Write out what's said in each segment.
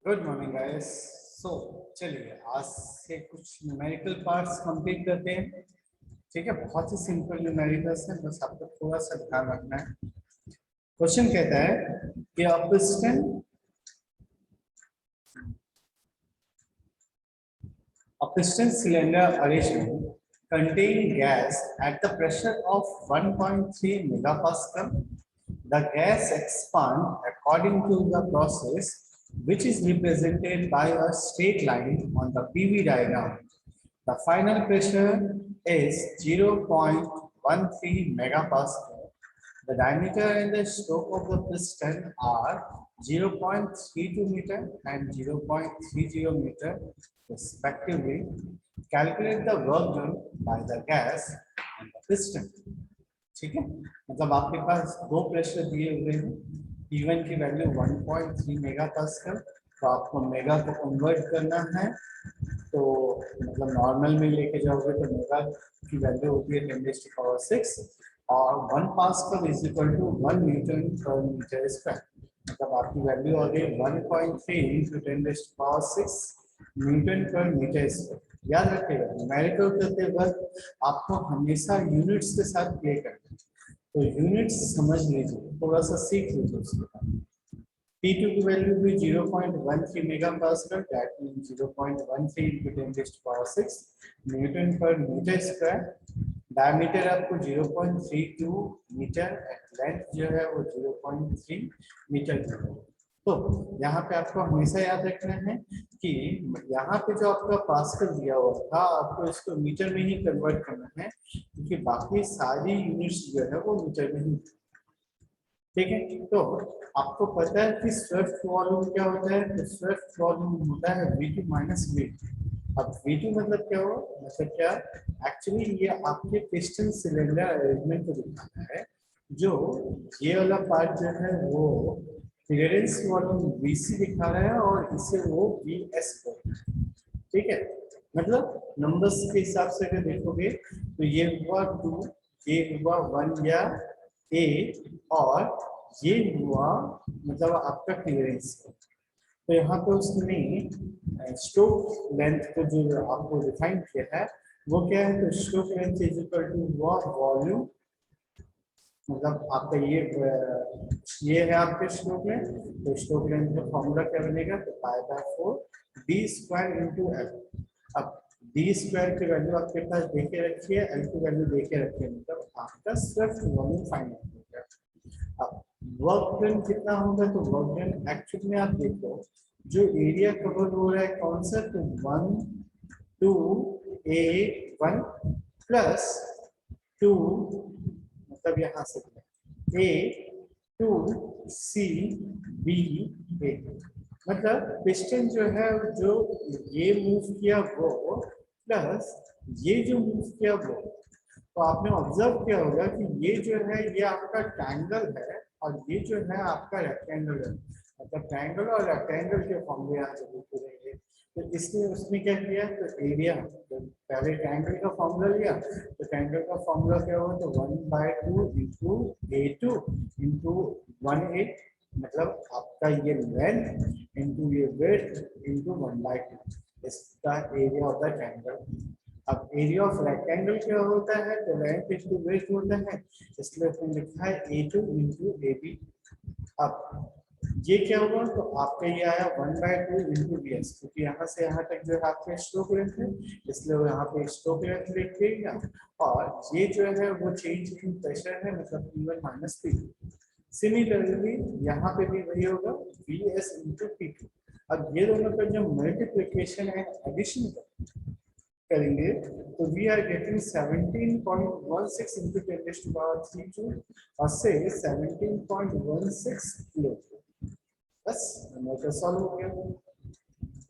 Good morning guys. सो चलिए आज से कुछ न्यूमेरिकल पार्ट्स कंप्लीट करते हैं। ठीक है, बहुत ही सिंपल न्यूमेरिकल्स हैं, बस आपको थोड़ा सा ध्यान रखना है। क्वेश्चन कहता है कि a piston cylinder arrangement contain gas at the pressure of 1.3 megapascal. The gas expand according to the process, which is represented by a straight line on the PV diagram. The final pressure is 0.13 megapascal. The diameter and the stroke of the piston are 0.32 meter and 0.30 meter respectively. Calculate the work done by the gas and the piston. ठीक है, मतलब आपके पास दो pressure दिए हुए हैं। P1 की value 1.3 mega pascal, तो आपको मेगा को कन्वर्ट करना है। तो मतलब नॉर्मल में लेके जाओगे तो मेगा की वैल्यू होती है 10⁶, और 1 pascal is equal to 1 newton per metre square. मतलब आपकी वैल्यू आ गई 1.3 × 10⁶ न्यूटन पर मीटर स्क्वायर। याद रखिएगा, न्यूमेरिकल करते वक्त आपको हमेशा यूनिट्स के साथ प्ले करना है, तो यूनिट्स समझ लीजिए, थोड़ा सा सीख लीजिए उसके बाद। P2 की वैल्यू भी 0.13 mega pascal, that mean 0.13 × 10⁶ Newton per metre square. Diameter आपको 0.32 मीटर, लेंथ जो है वो 0.3 मीटर की है। तो यहाँ पे आपको हमेशा याद रखना है कि यहाँ पे जो आपका पास्कल दिया हुआ था, आपको इसको मीटर में ही कन्वर्ट करना है, क्योंकि बाकी सारी यूनिट्स जो है वो मीटर में ही। ठीक है, तो आपको पता है कि स्विफ्ट वॉल्यूम क्या होता है? तो स्विफ्ट वॉल्यूम होता है V2 माइनस V2। अब V2 मतलब क्या हो, मतलब क्या, एक्चुअली ये आपके पिस्टन सिलेंडर अरेंजमेंट को दिखाना है। जो ये वाला पार्ट जो है वो क्लियरेंस वॉल्यूम VC दिखा रहा है, और इसे वो VS बोलते हैं। ठीक है, मतलब नंबर्स के हिसाब से अगर देखोगे तो ये हुआ 2, ये हुआ 1 या A, और ये हुआ मतलब आपका क्लियरेंस। तो यहाँ पे उसने स्ट्रोक लेंथ को जो आपको डिफाइन किया है वो क्या है? तो stroke length is equal to volume, मतलब आपका ये है आपके स्ट्रोक लेंथ। तो स्ट्रोक लेंथ का फॉर्मूला क्या बनेगा? तो π/4 d² × L। अब d² की वैल्यू आपके पास देके रखी है, L की वैल्यू देके रखी है, मतलब आपका स्विफ्ट वॉल्यूम फाइंड आउट हो गया। अब वर्क डन कितना होगा? तो वर्क डन एक्चुअली में आप देखो, जो एरिया कवर हो रहा है कौन सा? तो 1 2 A1 प्लस 2, मतलब यहाँ से A2CBA, मतलब पिस्टन जो है जो ये मूव किया वो प्लस ये जो मूव किया वो। तो आपने ऑब्जर्व किया होगा कि ये जो है ये आपका ट्रायंगल है, और ये जो है आपका रेक्टेंगल है। मतलब ट्रायंगल और रेक्टेंगल के फॉर्मूले यहाँ से पूछेंगे। तो इसलिए उसने क्या किया? तो एरिया, तो पहले ट्रायंगल का फॉर्मूला लिया। तो ट्रायंगल का फॉर्मूला क्या हुआ? तो 1/2 × A2 × 1A, मतलब आपका ये लेंथ इंटू ये विड्थ इंटू 1/2, इसका एरिया होता है ट्रायंगल। अब एरिया ऑफ रेक्टेंगल क्या होता है? तो लेंथ इंटू विड्थ होता है, इसलिए उसने लिखा है A2 × AB। अब ये क्या हुआ? तो आपका ये आया 1/2 × VS, क्योंकि यहाँ से यहाँ तक जो है आपके स्ट्रोक लेंथ है, इसलिए वो यहाँ पे स्ट्रोक लेंथ लिख देगा। और ये जो है वो चेंज इन प्रेशर है, मतलब P1 माइनस P2। सिमिलरली यहाँ पे भी वही होगा, VS × P2। अब ये दोनों का जो मल्टीप्लिकेशन है, एडिशन करेंगे, तो वी आर गेटिंग 17.16 × 10⁻³ जूल, और से 17.16 किलो। बस मोटर सॉल्व हो गया।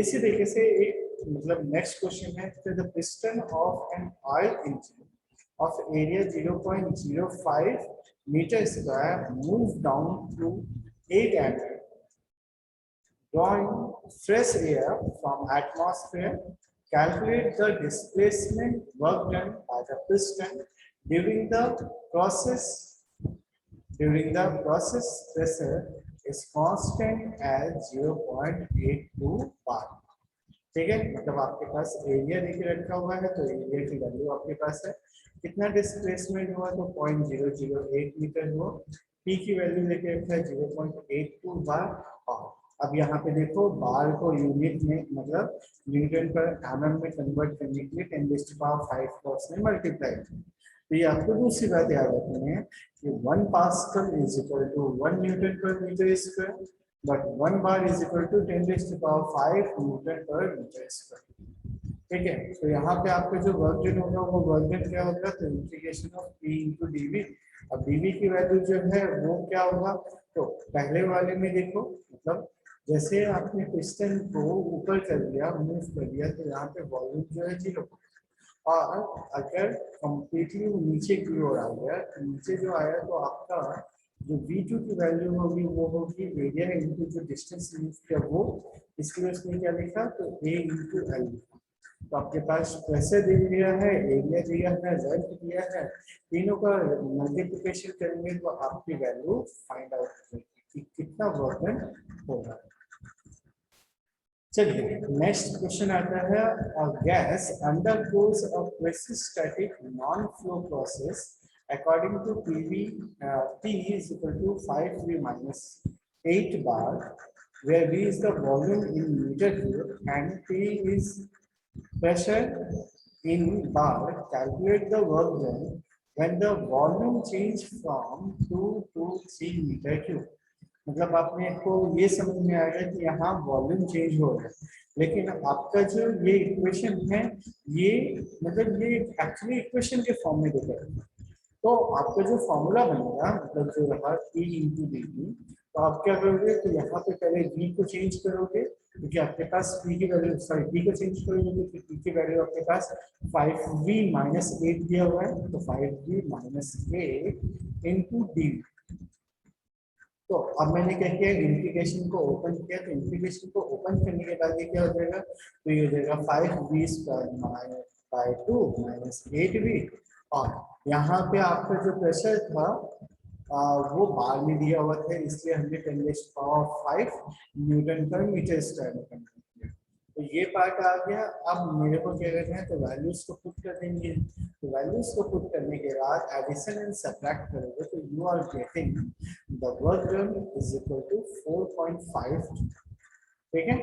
इसी तरीके से एक मतलब नेक्स्ट क्वेश्चन है, the piston of an oil engine of area 0.05 meter square move down to 8 mm, drawing fresh air from atmosphere. Calculate the displacement work done by the piston during the process. During the process, pressure is constant as 0.82 बार। ठीक है, मतलब आपके पास area लेके रखा हुआ है तो area की वैल्यू आपके पास है, कितना डिस्प्लेसमेंट हुआ तो 0.008 मीटर हुआ, पी की वैल्यू लेके रखा है 0.82 बार। और अब यहाँ पे देखो बार को यूनिट में मतलब न्यूटन पर एमएम में कन्वर्ट करने के लिए 10⁵ से मल्टीप्लाई, तो ये आपको दूसरी बात याद रखनी है कि 1 pascal is equal to 1 newton per metre square, but 1 bar is equal to 10⁵ newton per metre square. ठीक है, तो यहाँ पे आपका जो वर्क डन होगा वो वर्क डन क्या होगा, तो integration of P into d V. अब डीवी की वैल्यू जो है वो क्या होगा, तो पहले वाले में देखो मतलब जैसे आपने पिस्टन को ऊपर कर दिया मूव कर दिया तो यहाँ पे वॉल्यूम जो है 0, और अगर कंप्लीटली नीचे की ओर आ गया तो नीचे जो आया तो आपका जो V2 की वैल्यू होगी वो होगी एरिया इंटू जो डिस्टेंस मूव किया वो, इसलिए उसने क्या लिखा तो A इंटू L लिखा। तो आपके पास प्रेशर दे दिया है, एरिया दिया है, लेंथ दिया है, तीनों का मल्टीप्लिकेशन करेंगे तो आपकी वैल्यू फाइंड आउट करेगी कि कितना वर्क होगा। चलिए नेक्स्ट क्वेश्चन आता है, gas undergoes a quasi-static non-flow process according to PV, T is equal to 5V minus 8 bar, where V is the volume in meter cube and T is pressure in bar. Calculate the work done when the volume change from 2 to 3 meter cube. मतलब आपने को ये समझ में आएगा कि यहाँ volume change हो रहा है, लेकिन आपका जो ये इक्वेशन है ये मतलब ये एक्चुअली इक्वेशन के फॉर्म में दिखा है। तो आपका जो फॉर्मूला बनेगा मतलब जो रहा E इंटू डी, तो आप क्या करोगे तो यहाँ पे पहले V को चेंज करोगे क्योंकि आपके पास P की वैल्यू सॉरी P को चेंज करोगे क्योंकि P की वैल्यू आपके पास 5V माइनस 8 दिया हुआ है, तो 5V माइनस 8 इंटू डी। तो अब मैंने क्या किया इंटीग्रेशन को ओपन किया, तो इंटीग्रेशन को ओपन करने के बाद ये क्या हो जाएगा तो ये हो जाएगा 5V square by 2 minus 8V, और यहाँ पे आपका जो प्रेशर था वो बार में दिया हुआ था इसलिए हमने 10⁵ न्यूटन पर मीटर स्क्वायर में कन्वर्ट किया। तो ये पार्ट आ गया। अब मेरे को क्या करना है तो वैल्यूज को पुट कर देंगे, तो वैल्यूज को पुट करने के बाद एडिशन एंड सब्ट्रैक्ट करोगे तो you are getting the work done is equal to 4.5। ठीक है,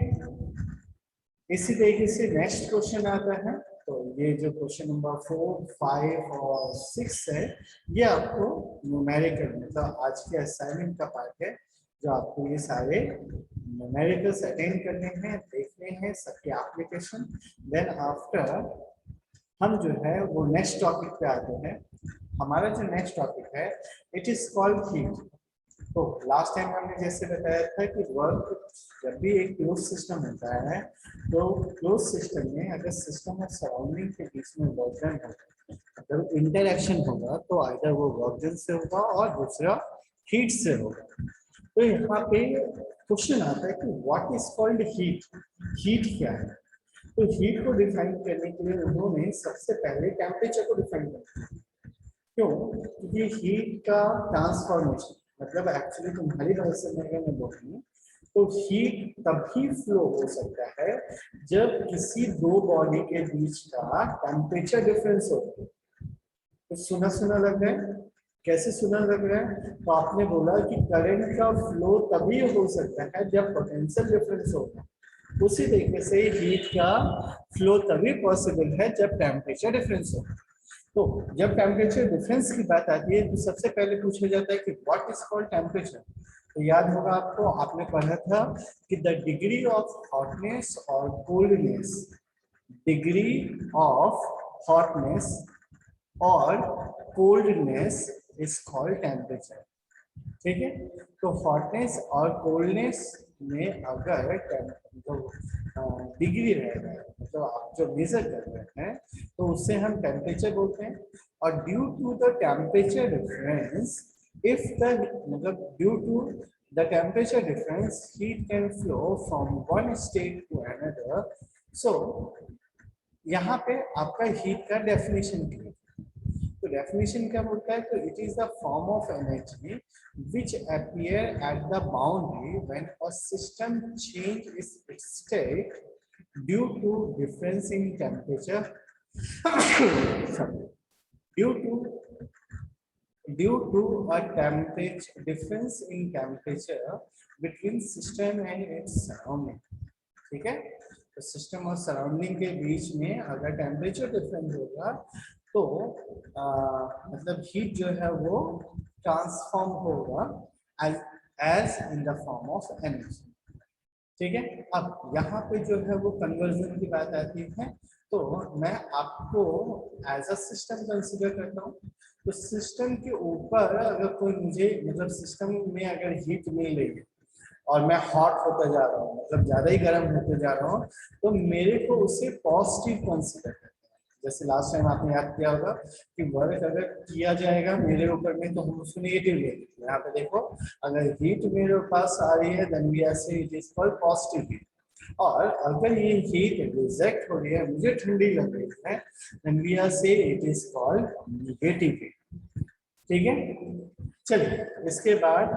इसी तरीके से नेक्स्ट क्वेश्चन आता है, तो ये जो क्वेश्चन नंबर 4, 5 और 6 है ये आपको न्यूमेरिकल मतलब आज के असाइनमेंट का पार्ट है जो आपको ये सारे न्यूमेरिकल्स अटेंड करने हैं, देखने हैं सबके एप्लीकेशन। देन आफ्टर हम जो है वो नेक्स्ट टॉपिक पे आते हैं। हमारा जो नेक्स्ट टॉपिक है इट इज कॉल्ड हीट। तो लास्ट टाइम हमने जैसे बताया था कि वर्क जब भी एक क्लोज सिस्टम होता है तो क्लोज सिस्टम में अगर सिस्टम और सराउंडिंग के बीच में वर्क डन होगा अगर इंटरेक्शन होगा तो आइदर वो वर्क डन से होगा और दूसरा हीट से होगा। तो यहाँ पे क्वेश्चन आता है कि what is called heat, heat क्या है। तो हीट को डिफाइन करने के लिए उन्होंने सबसे पहले टेम्परेचर को डिफाइन किया। क्यों, क्योंकि हीट का ट्रांसफॉर्मेशन मतलब एक्चुअली तुम्हारी भाषा में बोलूँ तो हीट तभी फ्लो हो सकता है जब किसी दो बॉडी के बीच का टेम्परेचर डिफरेंस हो। तो सुना सुना लग रहा है, कैसे सुना लग रहा है, तो आपने बोला कि करंट का फ्लो तभी हो सकता है जब पोटेंशियल डिफरेंस होगा, उसी तरीके से हीट का फ्लो तभी पॉसिबल है जब टेम्परेचर डिफरेंस हो। तो जब टेम्परेचर डिफरेंस की बात आती है तो सबसे पहले पूछा जाता है कि व्हाट इज कॉल्ड टेम्परेचर। तो याद होगा आपको, आपने पढ़ा था कि द डिग्री ऑफ हॉटनेस और कोल्डनेस, डिग्री ऑफ हॉटनेस और कोल्डनेस इज कॉल्ड टेम्परेचर। ठीक है, तो हॉटनेस और कोल्डनेस में अगर डिग्री रहेगा तो आप जो मेजर कर रहे हैं तो उससे हम टेम्परेचर बोलते हैं। और due to the temperature difference if the मतलब due to the temperature difference heat can flow from one state to another. So यहाँ पे आपका हीट का डेफिनेशन क्या है, तो डेफिनेशन क्या बोलता है, तो it is the form of energy which appear at the boundary when a system change its state due to difference in temperature sorry, due to a temperature difference in temperature between system and its surrounding. ठीक है, तो system और surrounding के बीच में अगर temperature difference होगा तो मतलब हीट जो है वो ट्रांसफॉर्म होगा as as in the form of energy. ठीक है, अब यहाँ पे जो है वो कन्वर्जन की बात आती है, तो मैं आपको एज अ सिस्टम कंसिडर करता हूँ। तो सिस्टम के ऊपर अगर कोई मुझे मतलब सिस्टम में अगर हीट मिल रही है और मैं हॉट होता जा रहा हूँ, मतलब ज्यादा ही गर्म होते जा रहा हूँ, तो मेरे को उसे पॉजिटिव कंसिडर करना है। जैसे लास्ट टाइम आपने याद किया होगा कि वर्क अगर किया जाएगा मेरे ऊपर में तो हम उसको नेगेटिव लेंगे। यहाँ पे देखो, अगर हीट मेरे पास आ रही है then we are say it is called positive heat, और अगर ये हीट रिजेक्ट हो रही है, मुझे ठंडी लग रही है, then we are say it is called negative heat. ठीक है, चलिए इसके बाद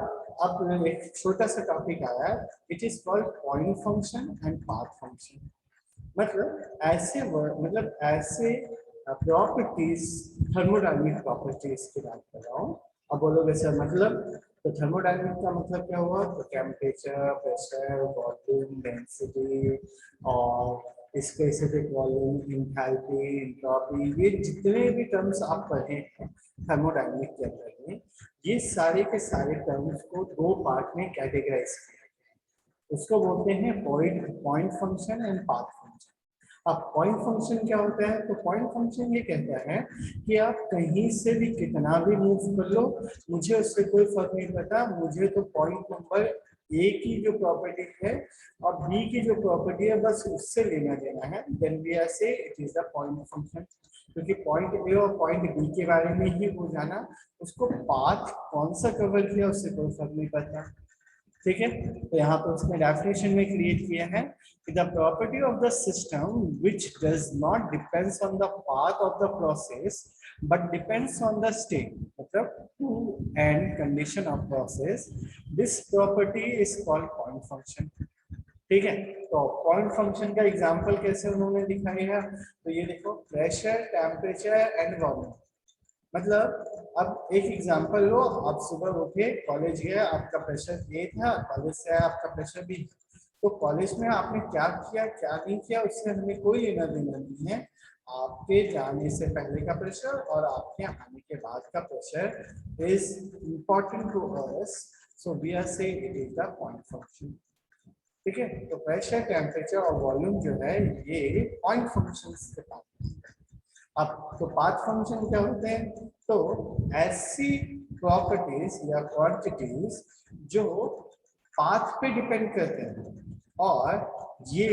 अब एक छोटा सा टॉपिक आया, it is called point function and path function. मतलब ऐसे प्रॉपर्टीज, थर्मोडायनामिक प्रॉपर्टीज की बात कर रहा हूँ। अब बोलोगे सर मतलब, तो थर्मोडायनामिक का मतलब क्या हुआ, तो टेम्परेचर, प्रेशर, वॉल्यूम, डेंसिटी और स्पेसिफिक वॉल्यूम, एंथैल्पी, एंट्रोपी, ये जितने भी टर्म्स आप पढ़े हैं थर्मोडायनामिक के अंदर में, ये सारे के सारे टर्म्स को दो पार्ट में कैटेगराइज किया गया है। उसको बोलते हैं point function and path function. अब पॉइंट फंक्शन क्या होता है, तो पॉइंट फंक्शन ये कहता है कि आप कहीं से भी कितना भी मूव कर लो, मुझे उससे कोई फर्क नहीं पड़ता, मुझे तो पॉइंट नंबर ए की जो प्रॉपर्टी है और बी की जो प्रॉपर्टी है बस उससे लेना देना है, then we are say it is the point function. क्योंकि पॉइंट ए और पॉइंट बी के बारे में ही वो जाना, उसको पाथ कौन सा कवर किया उससे कोई फर्क नहीं पड़ता। ठीक है, तो यहाँ पर उसने डेफिनेशन में क्रिएट किया है कि the property of the system which does not depends on the path of the process but depends on the state, मतलब two end condition of process, this property is called point function. ठीक है, तो point function का example कैसे उन्होंने दिखाई है, तो ये देखो, प्रेशर, टेम्परेचर एंड वॉल्यूम। मतलब अब एक एग्जांपल लो, आप सुबह उठे, कॉलेज गए, आपका प्रेशर ए था, कॉलेज से आया आपका प्रेशर बी। तो कॉलेज में आपने क्या किया क्या नहीं किया उससे हमें कोई लेना देना नहीं है, आपके जाने से पहले का प्रेशर और आपके आने के बाद का pressure is important to us, so we are say it is the point function. ठीक है, तो प्रेशर, टेम्परेचर और वॉल्यूम जो है ये पॉइंट फंक्शंस के पास। अब तो पाथ फंक्शन क्या होते हैं, तो ऐसी प्रॉपर्टीज या क्वांटिटीज जो पाथ पे डिपेंड करते हैं, और ये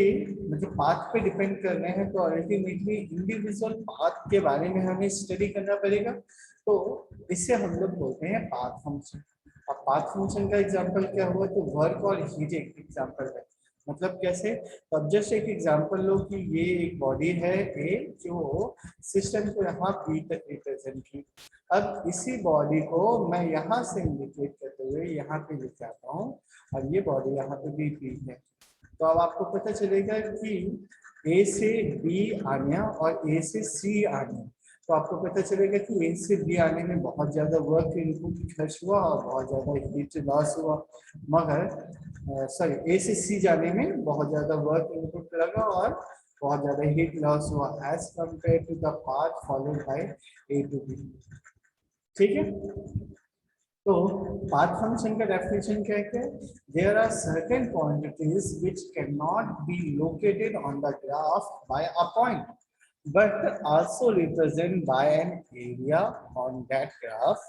मतलब पाथ पे डिपेंड कर रहे हैं तो अल्टीमेटली इंडिविजुअल पाथ के बारे में हमें स्टडी करना पड़ेगा, तो इससे हम लोग बोलते हैं पाथ फंक्शन। अब पाथ फंक्शन का एग्जांपल क्या हुआ, तो वर्क और हीट एक एग्जांपल है। मतलब कैसे, तो अब जस्ट एक एग्जांपल लो कि ये एक बॉडी है ए जो सिस्टम को यहाँ बी तक रिप्रेजेंट की। अब इसी बॉडी को मैं यहाँ से इंडिकेट करते हुए यहाँ पे लिख आता हूँ, और ये बॉडी यहाँ पे बी पी है। तो अब आपको पता चलेगा कि ए से बी आने और ए से सी आने, तो आपको पता चलेगा कि ए से बी आने में बहुत ज्यादा वर्क इनपुट खर्च हुआ और बहुत ज्यादा हीट लॉस हुआ, मगर सॉरी ए से सी जाने में बहुत ज्यादा वर्क इनपुट लगा और बहुत ज्यादा हीट लॉस हुआ as compared to the path followed by A to B. ठीक है, तो पाथ फंक्शन का डेफिनेशन क्या है, there are certain quantities which can not be located on the graph by a point but also represented by an area on that graph.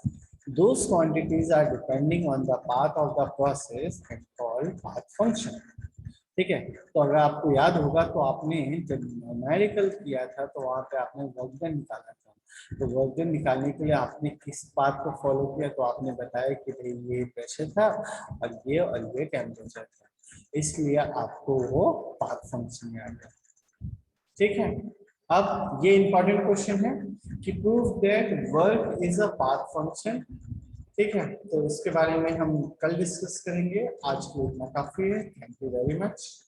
Those quantities are depending on the path of the process and called path function. ठीक है, तो अगर आपको याद होगा तो आपने जब न्यूमेरिकल किया था तो वहाँ पे आपने वर्क डन निकाला था, तो वर्क डन निकालने के लिए आपने किस पाथ को फॉलो किया, तो आपने बताया कि भाई ये प्रेशर था और ये टेम्परेचर था, इसलिए आपको वो पाथ फंक्शन में आ गया। ठीक है, अब ये इंपॉर्टेंट क्वेश्चन है कि prove that work is a path function. ठीक है, तो इसके बारे में हम कल डिस्कस करेंगे। आज के लिए इतना काफी है। Thank you very much.